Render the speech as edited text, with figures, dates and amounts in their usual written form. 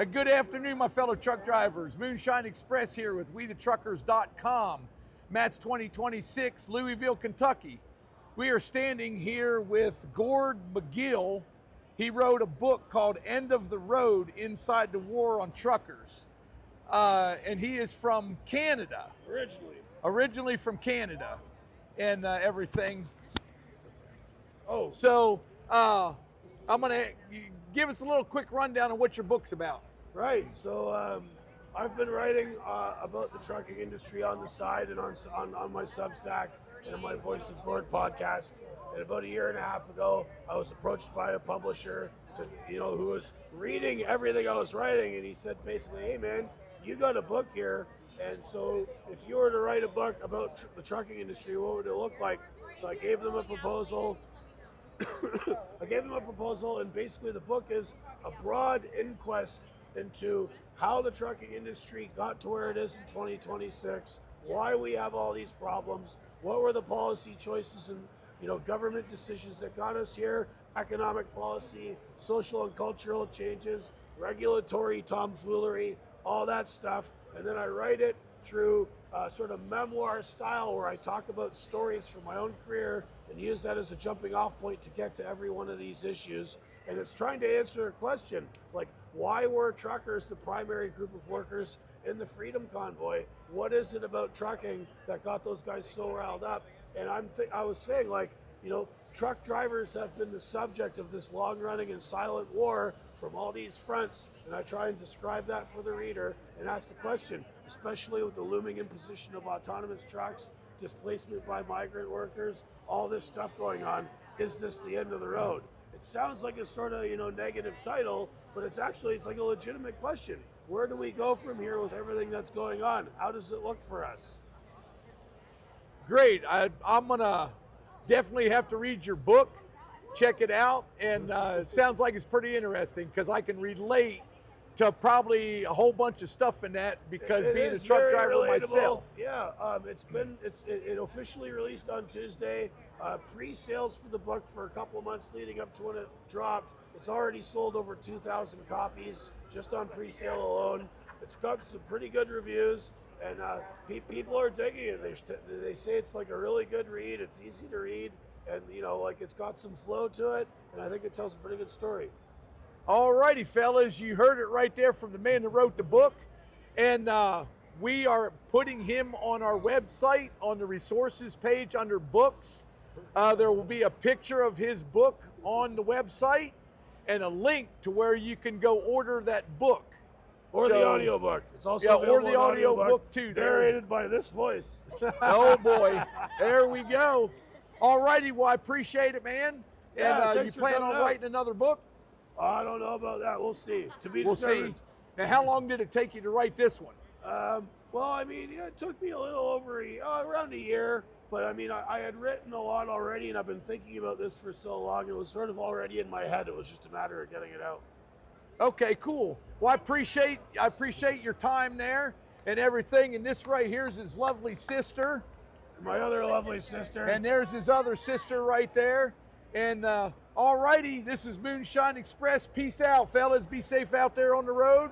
Good afternoon, my fellow truck drivers. Moonshine Express here with WeTheTruckers.com. Matt's 2026, Louisville, Kentucky. We are standing here with Gord McGill. He wrote a book called End of the Road, Inside the War on Truckers. And he is from Canada. Originally from Canada and everything. Oh. So I'm going to give us a little quick rundown of what your book's about. Right. So I've been writing about the trucking industry on the side and on my Substack and my Voice of Gord podcast. And about a year and a half ago, I was approached by a publisher who was reading everything I was writing, and he said basically, "Hey man, you got a book here, and so if you were to write a book about the trucking industry, what would it look like?" So I gave them a proposal. And basically the book is a broad inquest into how the trucking industry got to where it is in 2026, why we have all these problems, what were the policy choices and government decisions that got us here, economic policy, social and cultural changes, regulatory tomfoolery, all that stuff. And then I write it through sort of memoir style where I talk about stories from my own career and use that as a jumping off point to get to every one of these issues. And it's trying to answer a question like, why were truckers the primary group of workers in the Freedom Convoy? What is it about trucking that got those guys so riled up? And I was saying, truck drivers have been the subject of this long-running and silent war from all these fronts, and I try and describe that for the reader and ask the question, especially with the looming imposition of autonomous trucks, displacement by migrant workers, all this stuff going on, is this the end of the road? It sounds like a sort of negative title, but it's like a legitimate question. Where do we go from here with everything that's going on? How does it look for us? Great. I'm going to definitely have to read your book, check it out, and it sounds like it's pretty interesting because I can relate to probably a whole bunch of stuff in that because being a truck driver relatable. myself. Yeah, it officially released on Tuesday. Pre-sales for the book for a couple of months leading up to when it dropped. It's already sold over 2,000 copies just on pre-sale alone. It's got some pretty good reviews, and people are digging it. They say it's like a really good read. It's easy to read, and it's got some flow to it, and I think it tells a pretty good story. All righty, fellas, you heard it right there from the man that wrote the book, and we are putting him on our website on the resources page under books. There will be a picture of his book on the website and a link to where you can go order that book. Or the audiobook. It's also or the audiobook too. Narrated by this voice. Oh boy, there we go. All righty, well I appreciate it, man. And you plan on writing another book? I don't know about that. We'll see. We'll see. Now, how long did it take you to write this one? It took me a little over around a year. But I had written a lot already, and I've been thinking about this for so long. It was sort of already in my head. It was just a matter of getting it out. Okay, cool. Well, I appreciate your time there and everything. And this right here is his lovely sister. My other lovely sister. And there's his other sister right there. And all righty, this is Moonshine Express. Peace out, fellas. Be safe out there on the road.